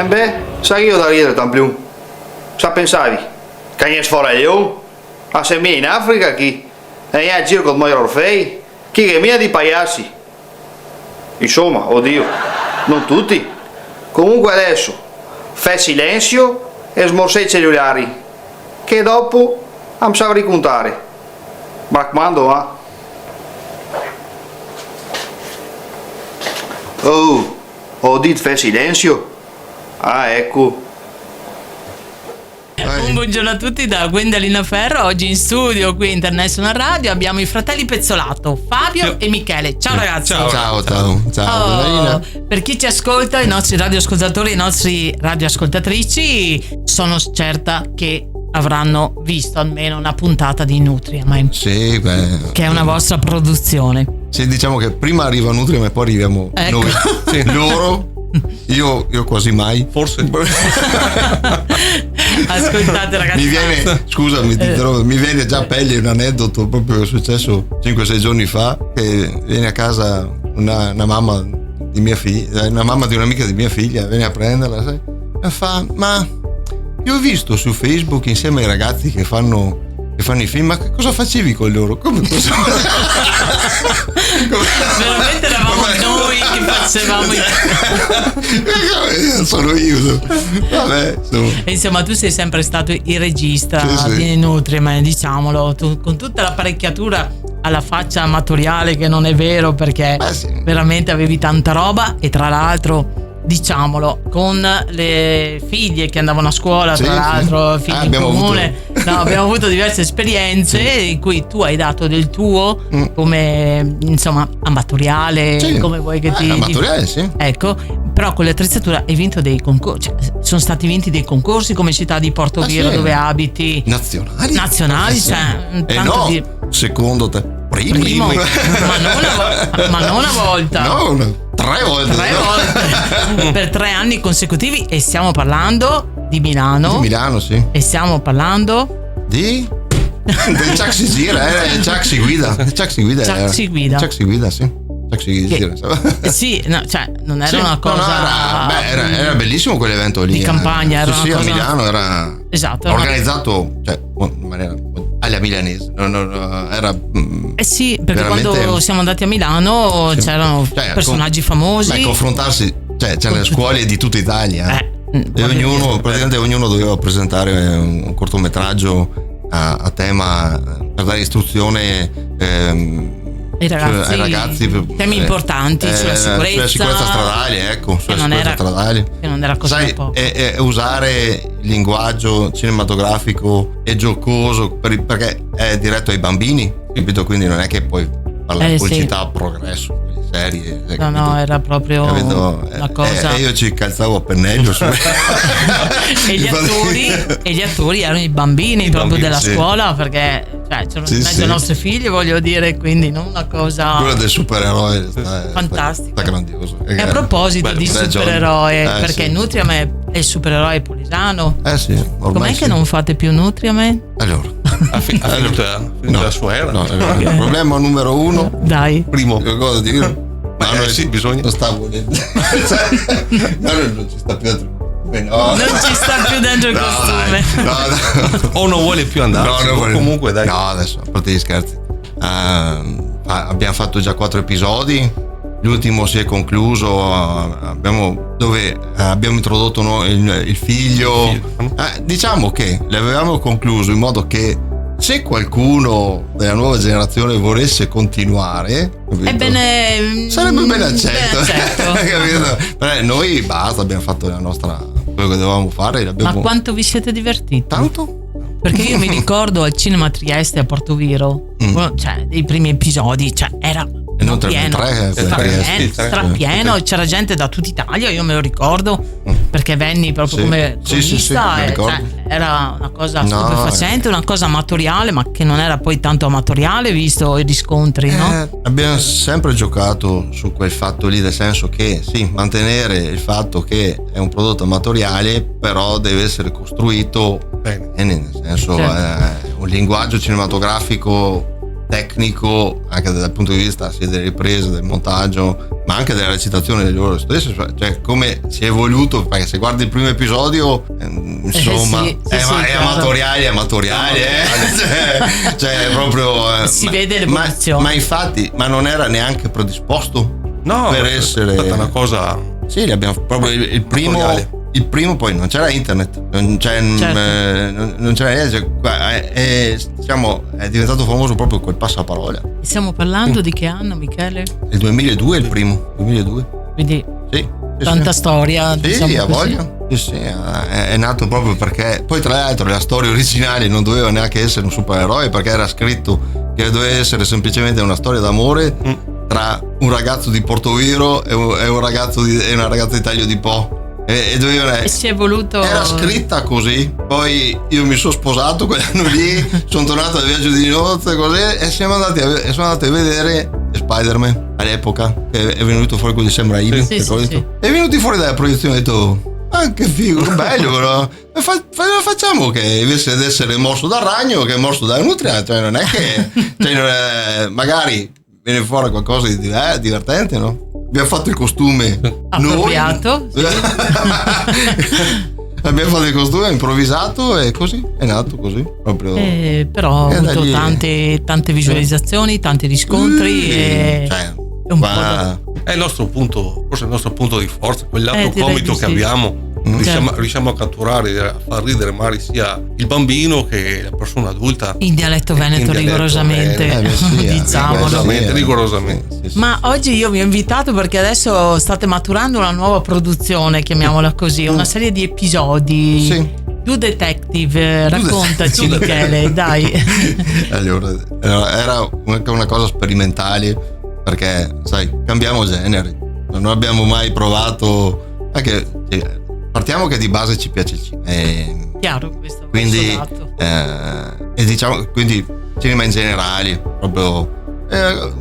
beh, sai io da ridere tampiù. Sa pensavi? Che ne sforagliò? A se mia in Africa chi? E io a giro con Moira Orfei? Chi che mia di pagliassi? Insomma, oddio, non tutti. Comunque adesso, fai silenzio e smorsai i cellulari, che dopo non sa ricontare. Mi raccomando, va? Oh, ho detto fai silenzio? Ah, ecco. Un buongiorno a tutti da Gwendalina Ferro. Oggi in studio qui International Radio abbiamo i fratelli Pezzolato, Fabio e Michele. Ciao ragazzi. Ciao. Per chi ci ascolta, i nostri radioascoltatori e i nostri radioascoltatrici, sono certa che avranno visto almeno una puntata di Nutriam. Sì, che è una vostra produzione. Sì, diciamo che prima arriva Nutriam e poi arriviamo noi. Sì. Loro. Io quasi mai. Forse. Ascoltate ragazzi. Mi viene già a pelle un aneddoto proprio che è successo 5-6 giorni fa, che viene a casa una mamma di mia figlia, una mamma di un'amica di mia figlia, viene a prenderla, sai, e fa: ma io ho visto su Facebook insieme ai ragazzi che fanno i film, ma che cosa facevi con loro? Come veramente eravamo noi che facevamo sono io. Vabbè, insomma tu sei sempre stato il regista di Nutriam, diciamolo, tu, con tutta l'apparecchiatura alla faccia amatoriale, che non è vero, perché veramente avevi tanta roba, e tra l'altro diciamolo, con le figlie che andavano a scuola, tra l'altro figli in comune, abbiamo avuto diverse esperienze in cui tu hai dato del tuo come insomma amatoriale, come vuoi che ti amatoriale, ecco, però con l'attrezzatura hai vinto dei concorsi, sono stati vinti dei concorsi come città di Portoviro, dove abiti, nazionali, secondo te primo. ma non una volta, tre volte per 3 anni consecutivi, e stiamo parlando di Milano, sì, e stiamo parlando del Ciaxi Gira, Ciaxi Guida, sì. Sì, no, cioè non era una cosa, era bellissimo quell'evento lì di campagna, era a Milano, era organizzato in maniera alla milanese, era sì, perché quando siamo andati a Milano c'erano personaggi famosi, confrontarsi, c'erano le scuole di tutta Italia, e praticamente ognuno doveva presentare un cortometraggio a tema per dare istruzione ai ragazzi temi importanti sulla sicurezza stradale, che non era cosa da poco. E usare il linguaggio cinematografico e giocoso perché è diretto ai bambini, capito? Quindi non è che poi parlare pubblicità progresso, serie, no, era proprio una cosa, io ci calzavo a pennello e gli attori erano i bambini della scuola, perché c'erano in mezzo ai nostri figli, voglio dire, quindi non una cosa, quello del supereroe fantastico, sta grandioso. E a proposito di supereroe, perché Nutriam è il supereroe polisano, com'è che non fate più Nutriam? Allora la sua era. Il problema numero 1, dai, primo cosa dire, bisogna, non sta volendo non ci sta più dentro. Non ci sta più dentro il costume. O non vuole più andare. Comunque dai. No, adesso, a parte gli scherzi, abbiamo fatto già 4 episodi. L'ultimo si è concluso, dove abbiamo introdotto il figlio. Diciamo che l'avevamo concluso in modo che se qualcuno della nuova generazione volesse continuare, sarebbe ben accetto. Capito? Noi basta, abbiamo fatto la nostra, quello che dovevamo fare. Ma quanto vi siete divertiti? Tanto? Perché io mi ricordo al cinema Trieste a Portoviro, dei primi episodi, era strapieno, c'era gente da tutta Italia, io me lo ricordo perché venni proprio come cronista, era una cosa stupefacente, una cosa amatoriale, ma che non era poi tanto amatoriale visto i riscontri, no? Abbiamo sempre giocato su quel fatto lì, nel senso che mantenere il fatto che è un prodotto amatoriale, però deve essere costruito bene, nel senso un linguaggio cinematografico tecnico, anche dal punto di vista sia delle riprese, del montaggio, ma anche della recitazione di loro stessi, cioè come si è evoluto, perché se guardi il primo episodio insomma è amatoriale, cioè proprio si vede l'evoluzione, ma infatti non era neanche predisposto per essere, è stata una cosa, sì, abbiamo proprio il primo, poi non c'era internet, non c'era niente, è diventato famoso proprio quel passaparola. Stiamo parlando di che anno, Michele? Il 2002 il primo, 2002. Quindi sì, tanta storia. Sì, diciamo a voglia. Sì, è nato proprio perché poi tra l'altro la storia originale non doveva neanche essere un supereroe, perché era scritto che doveva essere semplicemente una storia d'amore tra un ragazzo di Portoviro e una ragazza di Taglio di Po. E si è voluto. Era scritta così. Poi io mi sono sposato quell'anno lì, sono tornato dal viaggio di nozze così, e sono andati a vedere Spider-Man all'epoca, che è venuto fuori così, sembra Ibi, sì. È venuti fuori dalla proiezione e ho detto che figo, che bello, però facciamo che invece di essere morso dal ragno, che è morso da nutria, cioè non è che magari viene fuori qualcosa di divertente, no? Abbiamo fatto il costume appropriato, sì. Abbiamo fatto il costume improvvisato e così è nato così proprio. Però ha avuto tante visualizzazioni, tanti riscontri, cioè, un po'. È il nostro punto, forse il nostro punto di forza, quel lato comico che abbiamo. Riusciamo a catturare, a far ridere magari sia il bambino che la persona adulta. In dialetto veneto, rigorosamente, diciamolo. Rigorosamente. Ma oggi io vi ho invitato perché adesso state maturando una nuova produzione, chiamiamola così, una serie di episodi. Sì. Do Detective, raccontaci Michele, dai. Allora, era una cosa sperimentale, perché sai, cambiamo genere, non abbiamo mai provato, anche partiamo che di base ci piace il cinema, chiaro, questo quindi e diciamo, quindi cinema in generale, proprio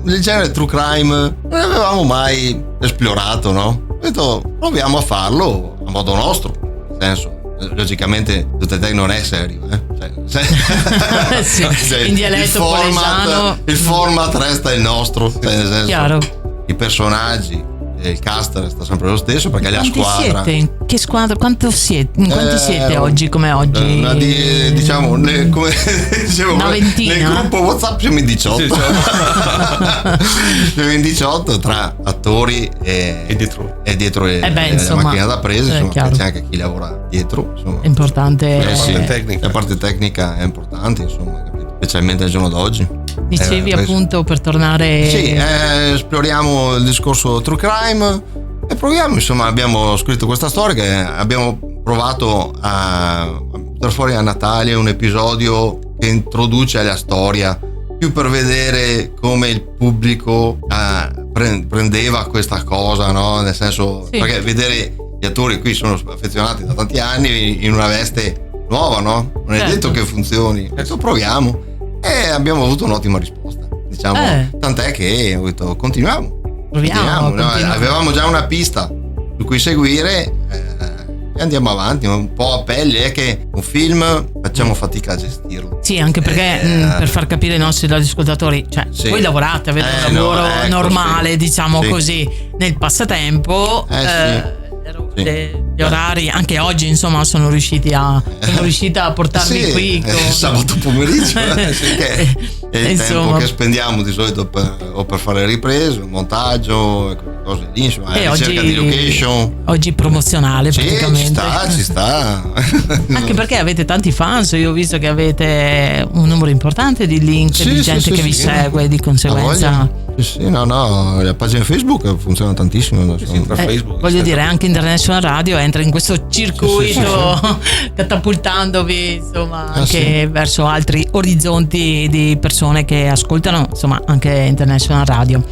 il genere true crime non avevamo mai esplorato, no? Ho detto proviamo a farlo a modo nostro, nel senso, logicamente Detective non è serio, sì, in dialetto polesano il format resta il nostro, nel senso, chiaro. I personaggi, il cast resta sempre lo stesso, perché la squadra. Siete? Che squadra? Quanti siete oggi come oggi? Diciamo come dicevo, una ventina. Nel gruppo WhatsApp siamo in 18. Siamo in 18 tra attori e dietro la macchina da presa, insomma, c'è anche chi lavora dietro, insomma. È importante. La parte tecnica è importante, insomma, specialmente al giorno d'oggi. Dicevi appunto, per tornare. Sì, esploriamo il discorso true crime e proviamo, insomma, abbiamo scritto questa storia che abbiamo provato a tirare fuori a Natale un episodio che introduce la storia, più per vedere come il pubblico prendeva questa cosa, no? Nel senso, sì, perché vedere gli attori qui sono affezionati da tanti anni in una veste nuova, no? Non è detto che funzioni. Adesso proviamo. E abbiamo avuto un'ottima risposta, diciamo, tant'è che ho detto continuiamo. Proviamo. No, avevamo già una pista su cui seguire, e andiamo avanti un po' a pelle. È che un film facciamo fatica a gestirlo. Sì, anche perché per far capire ai nostri ascoltatori, cioè voi lavorate, avete un lavoro normale, diciamo così, nel passatempo. Gli orari anche oggi, insomma, sono riuscita a portarmi qui sabato pomeriggio, che è il tempo che spendiamo di solito per fare le riprese, il montaggio, cose lì, insomma, la ricerca di location. Oggi promozionale, praticamente. Ci sta. Anche perché avete tanti fans, io ho visto che avete un numero importante di link, di gente che vi segue, di conseguenza. La pagina Facebook funziona tantissimo. Facebook, voglio dire, anche International Radio entra in questo circuito, catapultandovi, insomma, anche verso altri orizzonti di persone che ascoltano, insomma, anche International Radio.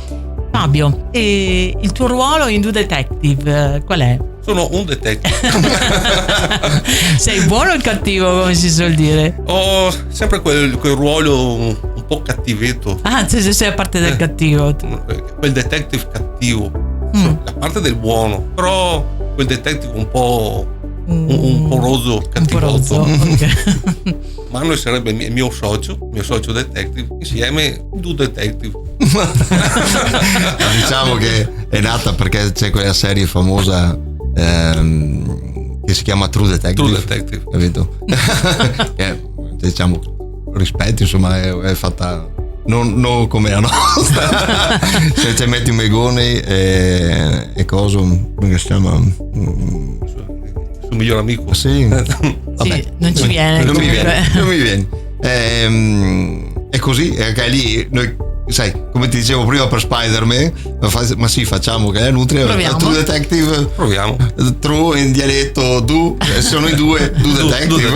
Fabio, e il tuo ruolo in Do Detective qual è? Sono un detective. Sei buono o cattivo, come si suol dire? Ho sempre quel ruolo un po' cattivetto. Sei a parte del cattivo. Quel detective cattivo, la parte del buono, però quel detective un po' un porozzo cattivotto. Okay. Manuel sarebbe il mio socio detective, insieme due detective. Diciamo che è nata perché c'è quella serie famosa che si chiama True Detective. Capito? Diciamo rispetto, insomma, è fatta non come la nostra. Se ci metti un Megone e coso, come si chiama? Il suo miglior amico. Sì. Vabbè, non ci viene. Non mi viene. È così, anche lì noi, sai, come ti dicevo prima per Spider-Man, ma sì, facciamo che è Nutria. True Detective. Proviamo. True in dialetto sono i due detective.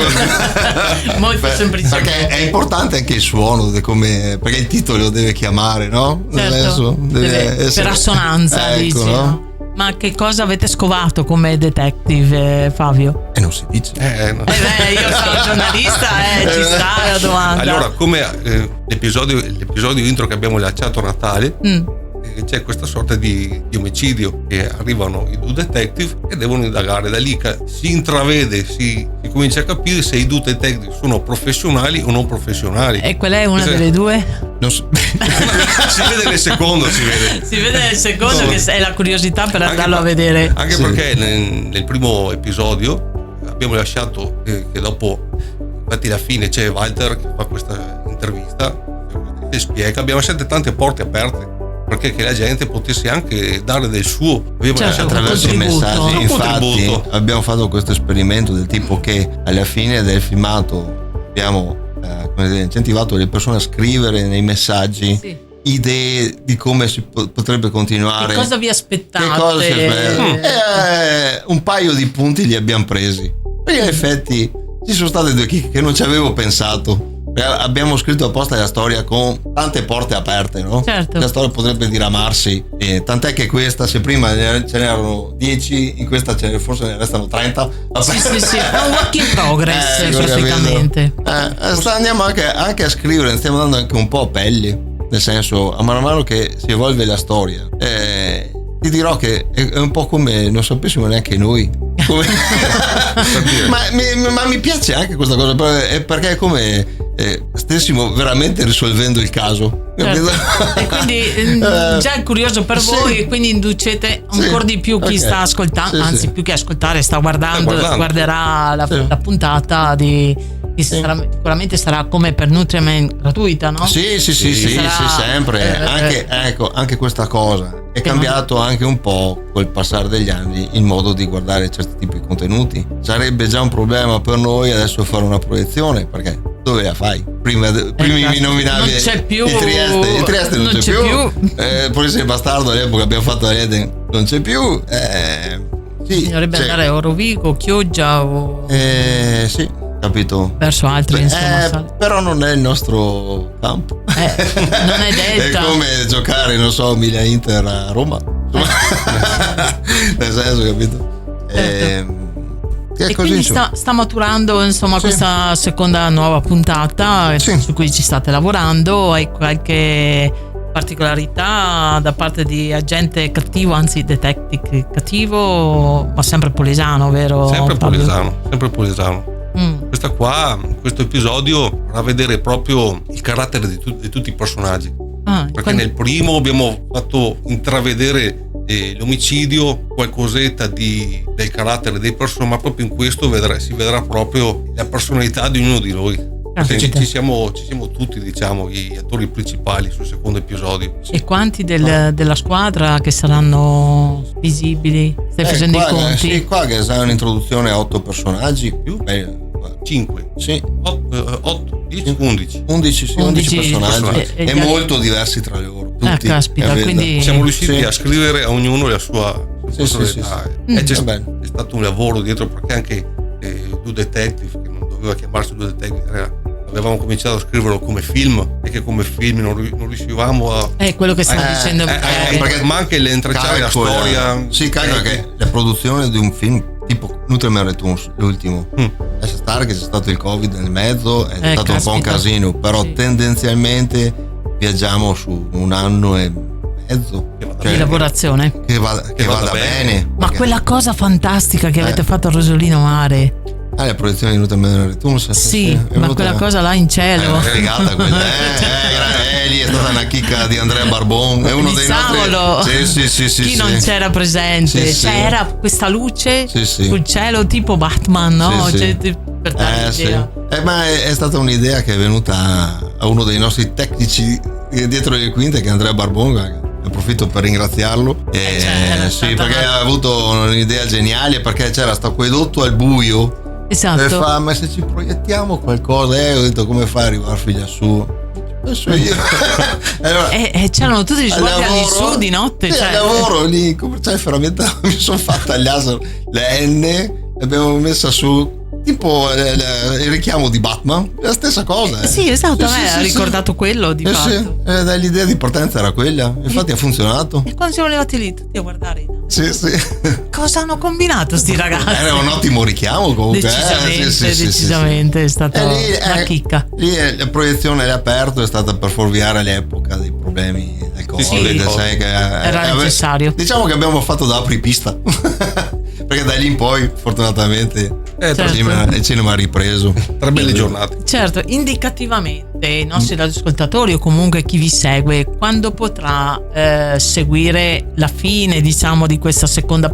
Molto semplice. Perché è importante anche il suono, perché il titolo lo deve chiamare, no? Certo, per assonanza, ecco, dici, no? Ma che cosa avete scovato come detective, Fabio? Non si dice. No. Io sono giornalista, ci sta la domanda. Allora, come l'episodio intro che abbiamo lanciato a Natale, c'è questa sorta di omicidio, che arrivano i due detective e devono indagare. Da lì si intravede, si comincia a capire se i due detective sono professionali o non professionali. E qual è una delle due? Si vede nel secondo, si vede nel secondo, che è la curiosità per andarlo a vedere. Anche perché nel primo episodio abbiamo lasciato che dopo, infatti alla fine c'è Walter che fa questa intervista e spiega, abbiamo lasciato tante porte aperte perché che la gente potesse anche dare del suo, attraverso i messaggi. Infatti abbiamo fatto questo esperimento del tipo che alla fine del filmato abbiamo incentivato le persone a scrivere nei messaggi idee di come si potrebbe continuare, che cosa vi aspettate, un paio di punti li abbiamo presi, perché in effetti ci sono state due chicche che non ci avevo pensato. Abbiamo scritto apposta la storia con tante porte aperte, no? Certo. La storia potrebbe diramarsi, tant'è che questa, se prima ce n'erano 10, in questa forse ne restano 30. Sì, è un work in progress praticamente. Andiamo anche a scrivere, stiamo dando anche un po' a pelle, nel senso, a mano che si evolve la storia. Ti dirò che è un po' come non sapessimo neanche noi. ma mi piace anche questa cosa, perché è come stessimo veramente risolvendo il caso. Certo. E quindi già è curioso per voi, e quindi inducete ancora di più chi sta ascoltando, anzi più che ascoltare sta guardando. Guarderà la puntata sicuramente sarà come per Nutriamen gratuita, no? Sì, sempre. Anche questa cosa è cambiato anche un po' col passare degli anni il modo di guardare certi tipi di contenuti. Sarebbe già un problema per noi adesso fare una proiezione, perché dove la fai? Prima mi nominavi, non c'è più il Trieste non c'è più. Polizia del Bastardo all'epoca abbiamo fatto a Eden, non c'è più. Bisognerebbe andare a Orovigo, Chioggia o capito, verso altri, insomma, però non è il nostro campo. Non è Delta. È come giocare, non so, Milan-Inter a Roma. Nel senso, capito? E quindi sta maturando, insomma, questa seconda nuova puntata su cui ci state lavorando. Hai qualche particolarità da parte di agente cattivo, anzi detective cattivo, ma sempre polesano, vero? Sempre polesano. Questo episodio farà vedere proprio il carattere di tutti i personaggi, perché nel primo abbiamo fatto intravedere l'omicidio, qualcosetta del carattere dei personaggi, ma proprio in questo si vedrà proprio la personalità di ognuno di noi. Ci siamo tutti, diciamo, gli attori principali sul secondo episodio. E quanti della squadra che saranno visibili? Stai facendo i conti? Sì, qua che sarà un'introduzione a 8 personaggi più 5, sì, 8, 10, 11. 11 personaggi e molto diversi tra loro. Tutti, caspita, quindi siamo riusciti a scrivere a ognuno la sua personalità. C'è stato un lavoro dietro, perché anche Due Detective, che non doveva chiamarsi Due Detective, avevamo cominciato a scriverlo come film, e che come film non riuscivamo a... È quello che stavo dicendo. Perché manca l'intrecciare la storia. Sì, che la produzione di un film tipo Nutriamen Returns, l'ultimo, lascia stare che c'è stato il Covid nel mezzo, è stato un po' un casino, però tendenzialmente viaggiamo su un anno e mezzo di lavorazione che vada bene. Ma perché... quella cosa fantastica che avete fatto a Rosolino Mare. La proiezione è venuta meno Returns. Sì, ma quella cosa là in cielo. È figata quella. Lì è stata una chicca di Andrea Barbon. È uno dei nostri. Sì. Chi non c'era presente? Era questa luce sul cielo tipo Batman, no? Sì. Per dare l'idea. Ma è stata un'idea che è venuta a uno dei nostri tecnici dietro le quinte, che è Andrea Barbon. Approfitto per ringraziarlo. Perché ha avuto un'idea geniale, perché c'era sto acquedotto al buio. Esatto. E fa: ma se ci proiettiamo qualcosa, ho detto, come fai a arrivare figlia su? Penso io. Allora, c'erano tutti gli sguardi al di su di notte. Al lavoro lì, veramente mi sono fatta il laser, la N, l'abbiamo messa su. Tipo il richiamo di Batman, la stessa cosa. Sì, esatto, ha ricordato quello di fatto. L'idea di partenza era quella, infatti ha funzionato. E quando siamo arrivati lì tutti a guardare, sì. Cosa hanno combinato sti ragazzi? Era un ottimo richiamo comunque. Decisamente è stata una chicca. Lì la proiezione all'aperto è stata per fuorviare l'epoca dei problemi del Covid, sai che era necessario. Diciamo che abbiamo fatto da apripista. Perché da lì in poi fortunatamente il cinema ha ripreso. 3 belle giornate. Certo, indicativamente i nostri radioascoltatori o comunque chi vi segue, quando potrà seguire la fine, diciamo, di questa seconda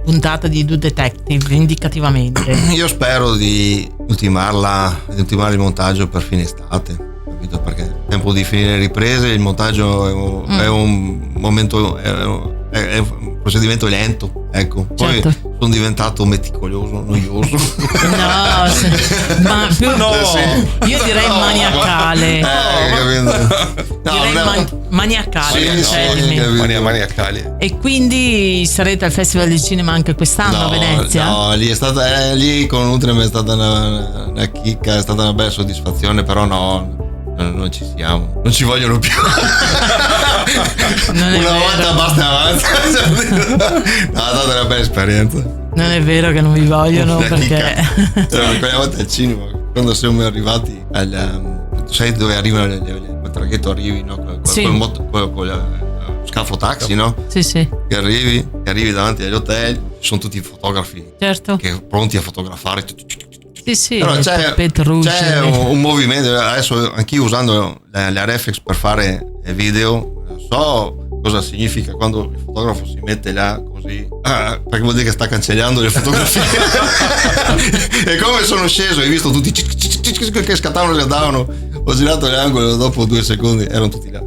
puntata di Do Detective, indicativamente? Io spero di ultimare il montaggio per fine estate, capito? Perché è tempo di finire le riprese, il montaggio è un momento, è un procedimento lento, ecco. Poi sono diventato meticoloso, noioso. Ma più io direi maniacale. Direi maniacale. E quindi sarete al Festival del Cinema anche quest'anno a Venezia? No, lì è stata lì con Nutrem è stata una chicca, è stata una bella soddisfazione, però non ci siamo, non ci vogliono più. Una volta basta avanza. È stata una bella esperienza. Non è vero che non vi vogliono, perché quella volta al cinema, quando siamo arrivati sai dove arrivano il traghetto, arrivi, no? Con lo scafo taxi, no? Sì. Che arrivi davanti agli hotel, ci sono tutti i fotografi, certo, che pronti a fotografare. Sì, però c'è un movimento. Adesso anch'io, usando la Reflex per fare video, so cosa significa quando il fotografo si mette là così, perché vuol dire che sta cancellando le fotografie. E come sono sceso, hai visto tutti che scattavano e andavano, ho girato l'angolo, dopo 2 secondi erano tutti là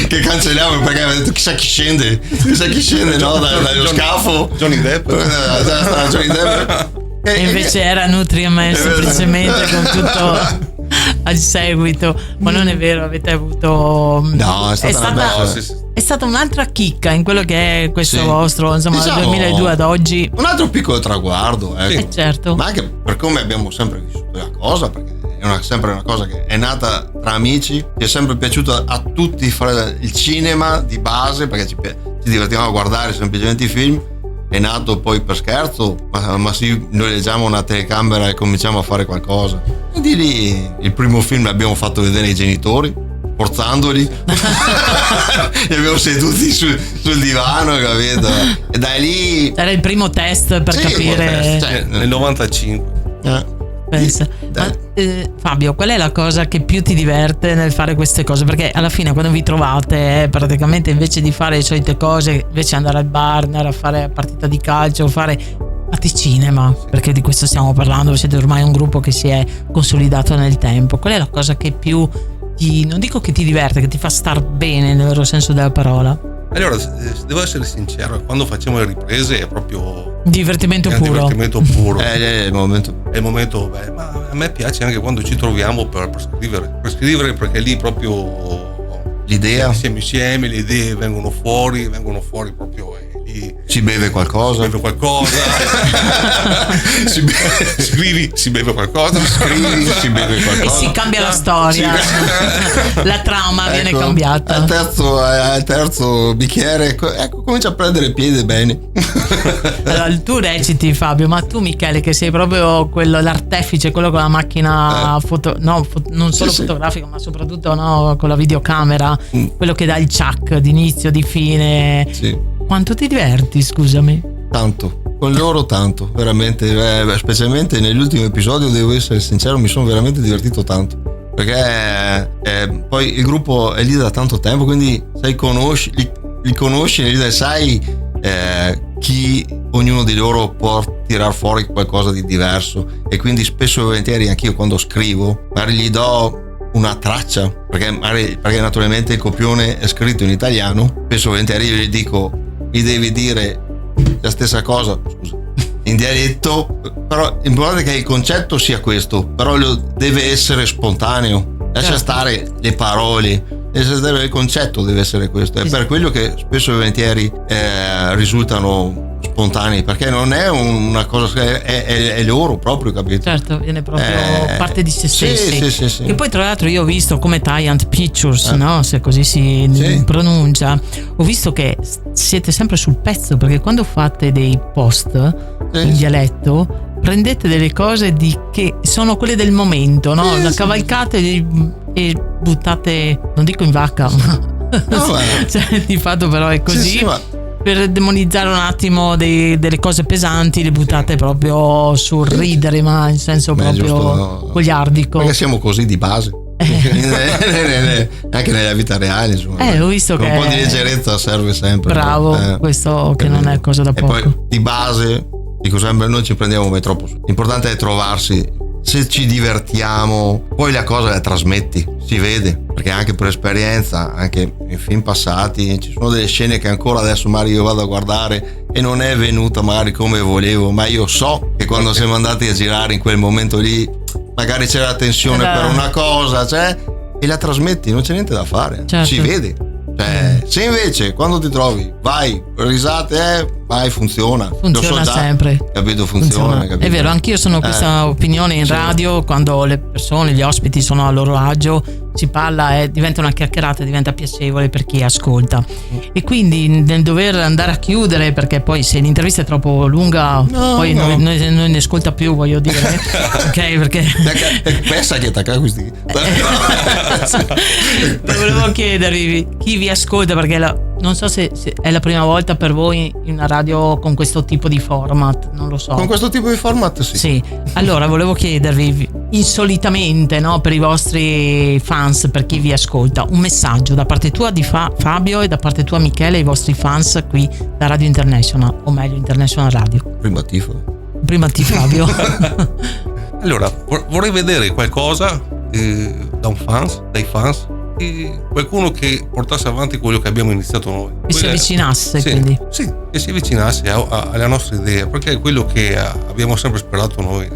che cancellavano, perché avevo detto chissà chi scende, no, dallo scafo. Johnny Depp. E invece era Nutriem, semplicemente con tutto al seguito. Ma non è vero, avete avuto è stata un'altra chicca in quello che è questo vostro, insomma, dal 2002 ad oggi, un altro piccolo traguardo, ecco. Certo. Ma anche per come abbiamo sempre vissuto la cosa, perché è sempre una cosa che è nata tra amici, ci è sempre piaciuto a tutti fare il cinema di base, perché ci divertiamo a guardare semplicemente i film. È nato poi per scherzo, ma sì, noi leggiamo una telecamera e cominciamo a fare qualcosa. E di lì il primo film l'abbiamo fatto vedere ai genitori, forzandoli. Li abbiamo seduti sul divano, capito? E da lì era il primo test per capire. Nel 95. Pensa. Ma, Fabio, qual è la cosa che più ti diverte nel fare queste cose? Perché alla fine, quando vi trovate, praticamente invece di fare le solite cose, invece andare al bar, andare a fare partita di calcio, fate cinema, perché di questo stiamo parlando, siete ormai un gruppo che si è consolidato nel tempo. Qual è la cosa che più non dico che ti diverte, che ti fa star bene nel vero senso della parola? Allora, devo essere sincero, quando facciamo le riprese è proprio divertimento puro. È il momento. Ma a me piace anche quando ci troviamo per scrivere, perché lì proprio l'idea, siamo insieme, le idee vengono fuori proprio, lì Si beve qualcosa. Scrivi, si beve qualcosa. Si beve qualcosa. E si cambia la storia. La trama viene cambiata. Al terzo bicchiere, ecco, comincia a prendere piede bene. Allora, tu reciti, Fabio, ma tu, Michele, che sei proprio l'artefice, quello con la macchina non solo fotografica, ma soprattutto con la videocamera, quello che dà il ciak di inizio, di fine. Sì. Quanto ti diverti, scusami? Tanto, con loro tanto, veramente, specialmente negli ultimi episodi, devo essere sincero, mi sono veramente divertito tanto, perché poi il gruppo è lì da tanto tempo, quindi li conosci, sai chi ognuno di loro può tirar fuori qualcosa di diverso, e quindi spesso e volentieri anch'io quando scrivo magari gli do una traccia, perché naturalmente il copione è scritto in italiano, spesso e volentieri io gli dico: mi devi dire la stessa cosa, scusa, in dialetto, però l'importante è che il concetto sia questo, però deve essere spontaneo, lascia stare le parole, il concetto deve essere questo. È per quello che spesso e volentieri risultano spontanei, perché non è una cosa, è loro proprio, capito? Certo, viene proprio parte di se stessi. Sì. E poi tra l'altro io ho visto come Giant Pictures, no? Se così si pronuncia, ho visto che siete sempre sul pezzo, perché quando fate dei post in dialetto prendete delle cose che sono quelle del momento, no? La cavalcate e buttate, non dico in vacca, ma cioè, di fatto però è così. Per demonizzare un attimo delle cose pesanti, le buttate proprio sul ridere, ma in senso proprio goliardico. Perché siamo così di base. Anche nella vita reale, insomma. Ho visto che un po' di leggerezza serve sempre. Bravo, questo che non è cosa da poco. E poi di base, dico sempre, noi ci prendiamo mai troppo. L'importante è trovarsi. Se ci divertiamo, poi la cosa la trasmetti, si vede, perché anche per esperienza, anche in film passati, ci sono delle scene che ancora adesso magari io vado a guardare e non è venuta magari come volevo, ma io so che quando siamo andati a girare in quel momento lì magari c'era tensione per una cosa, e la trasmetti, non c'è niente da fare, si vede. Se invece quando ti trovi vai, risate, vai, funziona sempre, capito? Funziona. Capito? È vero, anch'io sono questa opinione in radio, quando le persone, gli ospiti sono a loro agio, si parla e diventa una chiacchierata, diventa piacevole per chi ascolta. E quindi nel dover andare a chiudere, perché poi se l'intervista è troppo lunga poi noi ne ascolta più, voglio dire. Ok, perché pensa che attacca questi. Volevo chiedervi chi vi ascolta, perché non so se è la prima volta per voi in una radio con questo tipo di format, non lo so. Con questo tipo di format sì. Allora volevo chiedervi insolitamente, no, per i vostri fans, per chi vi ascolta, un messaggio da parte tua di Fabio e da parte tua, Michele, ai vostri fans qui da Radio International, o meglio International Radio. Prima ti Fabio. Allora vorrei vedere qualcosa dai fans, qualcuno che portasse avanti quello che abbiamo iniziato noi, e si avvicinasse, quindi che si avvicinasse alla nostra idea, perché è quello che abbiamo sempre sperato noi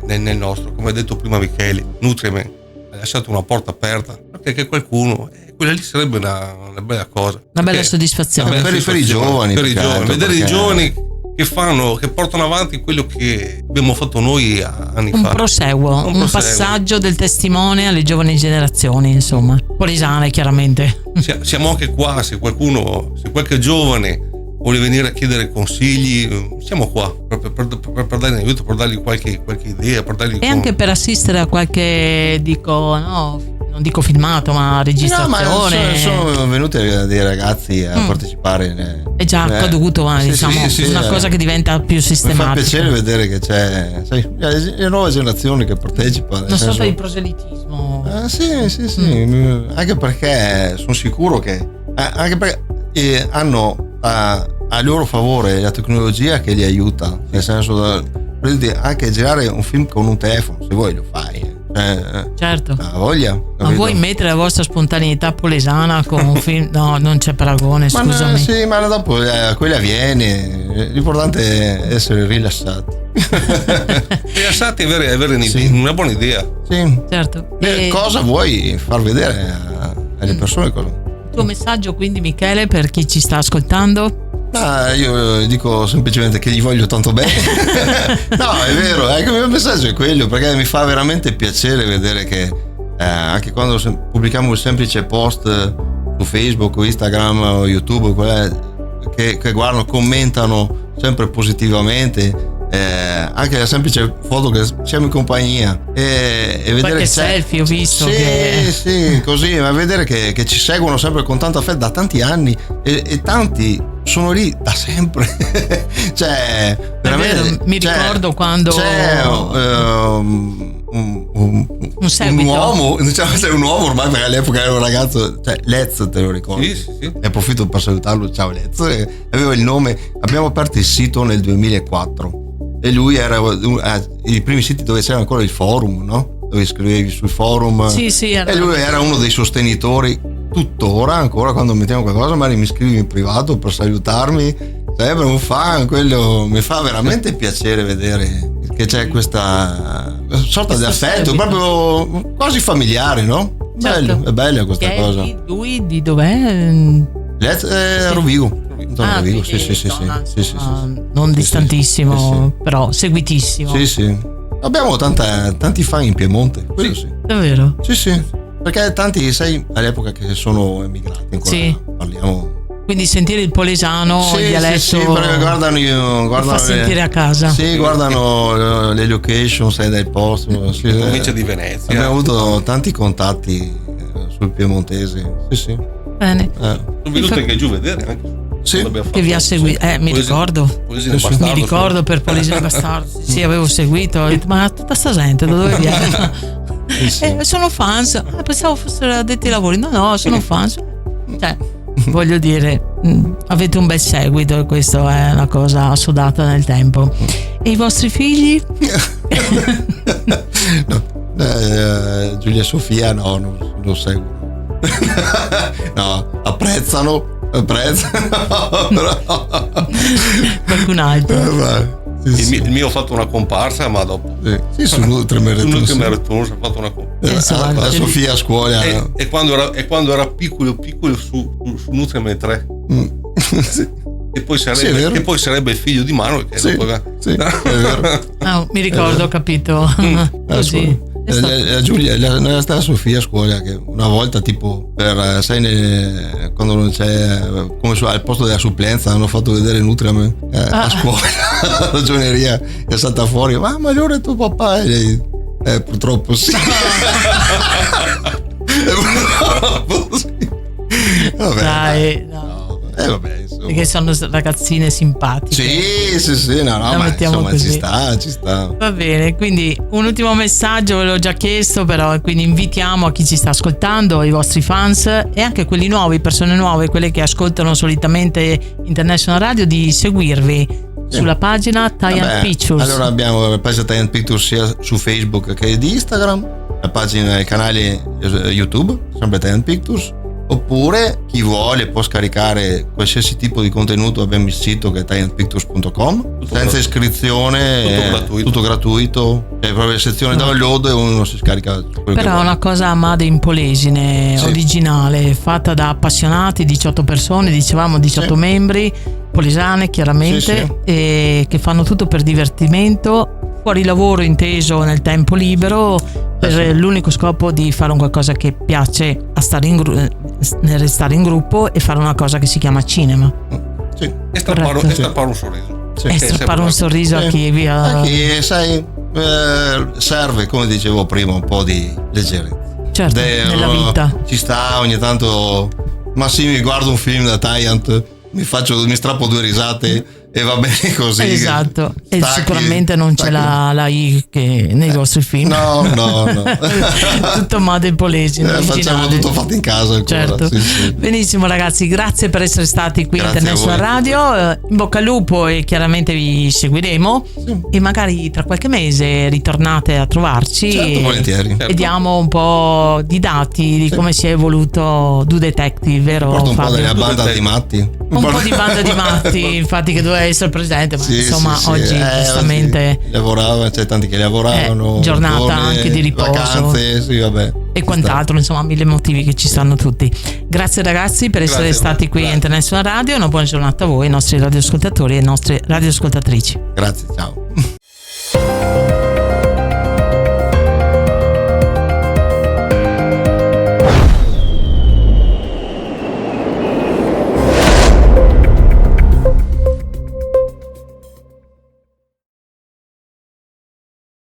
nel nostro, come ha detto prima Michele, Nutrimen ha lasciato una porta aperta, perché qualcuno, quella lì sarebbe una bella cosa, una bella soddisfazione per i giovani, vedere i giovani che portano avanti quello che abbiamo fatto noi anni fa. Un proseguo, un passaggio del testimone alle giovani generazioni, insomma. Polesane, chiaramente. Siamo anche qua, se qualche giovane vuole venire a chiedere consigli, siamo qua per dargli aiuto, per dargli qualche idea, per dargli anche per assistere a qualche, non dico filmato, ma registrazione. Ma sono venuti dei ragazzi a partecipare. È già accaduto, una cosa che diventa più sistematica. Mi fa piacere vedere che c'è le nuove generazioni che partecipano. Una sorta di proselitismo. Sì. Anche perché sono sicuro che anche perché hanno a loro favore la tecnologia che li aiuta, nel senso anche girare un film con un telefono, se vuoi lo fai. Certo, voglia, ma vuoi mettere la vostra spontaneità polesana con un film? No, non c'è paragone, scusami. Ma dopo quella viene, l'importante è essere rilassati. Rilassati e avere una buona idea. Sì. Certo. Cosa vuoi far vedere alle persone? Il tuo messaggio quindi, Michele, per chi ci sta ascoltando? Io dico semplicemente che gli voglio tanto bene. No, è vero, il mio messaggio è quello, perché mi fa veramente piacere vedere che anche quando pubblichiamo un semplice post su Facebook o Instagram o YouTube, che guardano, commentano sempre positivamente, anche la semplice foto che siamo in compagnia e vedere qualche selfie ho visto sì, così, ma vedere che ci seguono sempre con tanta fede da tanti anni e tanti sono lì da sempre. Cioè veramente mi ricordo quando c'è un uomo, diciamo, sei un uomo ormai, perché all'epoca era un ragazzo, cioè Lez, te lo ricordi? Sì. Ne approfitto per salutarlo, ciao Lez. Aveva il nome, abbiamo aperto il sito nel 2004 e lui era i primi siti dove c'era ancora il forum, no? Dove scrivevi sul forum. Sì, e lui era uno dei sostenitori, tuttora ancora quando mettiamo qualcosa magari mi scrivi in privato per salutarmi, sempre un fan. Quello mi fa veramente piacere vedere che c'è questa sorta di affetto proprio quasi familiare, no? Certo. Bello, è bella questa cosa. Lui di dov'è? Rovigo. Rovigo, sì. Non distantissimo, però seguitissimo. Sì. Abbiamo tanti fan in Piemonte, quello sì. Davvero? Sì, perché tanti, sai, all'epoca che sono emigrati ancora, parliamo. Quindi sentire il polesano, il dialetto, sì, guardano fa sentire a casa. Sì, guardano le location, sai, del posto. La provincia di Venezia. Abbiamo avuto tanti contatti sul piemontese. Sì. Bene. Sono venuto anche giù a vedere anche. Sì. Che vi ha seguito, mi ricordo. Mi ricordo per Polesine Bastardo. Sì, avevo seguito. Ho detto, ma tutta sta gente da dove viene? Sono fans. Pensavo fossero addetti ai lavori. No, sono fans. Cioè, voglio dire, avete un bel seguito e questo è una cosa assodata nel tempo. E i vostri figli? No, Giulia e Sofia non lo seguono. No, apprezzano. Qualcun altro. Il mio ha fatto una comparsa, ma dopo sì, su Nutrimeretus ha fatto una comparsa. La Sofia a scuola e quando era piccolo su Nutrimer 3. Sì. E poi sarebbe il figlio di Manuel che sì, è vero. Mi ricordo, ho capito. Così. La Giulia, la Sofia a scuola, che una volta tipo sai quando non c'è, come al posto della supplenza, hanno fatto vedere Nutrimen a scuola. La ragioneria è stata fuori, ma allora è tuo papà? E lei, purtroppo sì. Purtroppo sì. Vabbè, dai, no. Vabbè, insomma. Perché sono ragazzine simpatiche. Sì, no, ma insomma così. ci sta. Va bene, quindi un ultimo messaggio, ve l'ho già chiesto, però quindi invitiamo a chi ci sta ascoltando, i vostri fans e anche quelli nuovi, persone nuove, quelle che ascoltano solitamente International Radio, di seguirvi sulla pagina Tie Pictures. Allora abbiamo la pagina Tie Pictures sia su Facebook che di Instagram, la pagina, il canale YouTube, sempre Tie Pictures. Oppure chi vuole può scaricare qualsiasi tipo di contenuto, abbiamo il sito che è tieandpictures.com, senza iscrizione, tutto gratuito, c'è proprio la sezione download e uno si scarica. Però è una cosa made in Polesine, originale, fatta da appassionati, 18 persone, dicevamo 18 membri, polesane chiaramente, e che fanno tutto per divertimento, fuori lavoro inteso nel tempo libero, per l'unico scopo di fare un qualcosa che piace a stare nel restare in gruppo e fare una cosa che si chiama cinema. Sì. E strappare un sorriso. E strappare un sorriso a chi via. A chi, sai, serve, come dicevo prima, un po' di leggerezza. Certo, nella vita. Ci sta ogni tanto, ma sì, mi guardo un film da Tyant, mi strappo 2 risate e va bene così. Esatto. E sicuramente non c'è la I che nei vostri film. No. Tutto made in Polesine. Facciamo tutto fatto in casa ancora. Certo. Sì. Benissimo ragazzi, grazie per essere stati qui in International Radio. In bocca al lupo, e chiaramente vi seguiremo e magari tra qualche mese ritornate a trovarci. Certo, volentieri. E diamo un po' di dati di come si è evoluto Do Detective, vero? Porto un po' della banda di matti. Un po' di banda di matti, infatti, che doveva essere presente, ma insomma oggi giustamente lavorava, c'è tanti che lavoravano, giornata anche di riposo, vacanze, vabbè, e quant'altro, insomma mille motivi che ci stanno tutti. Grazie ragazzi per essere stati qui a International Radio, una buona giornata a voi, i nostri radioascoltatori e le nostre radioascoltatrici. Grazie, ciao.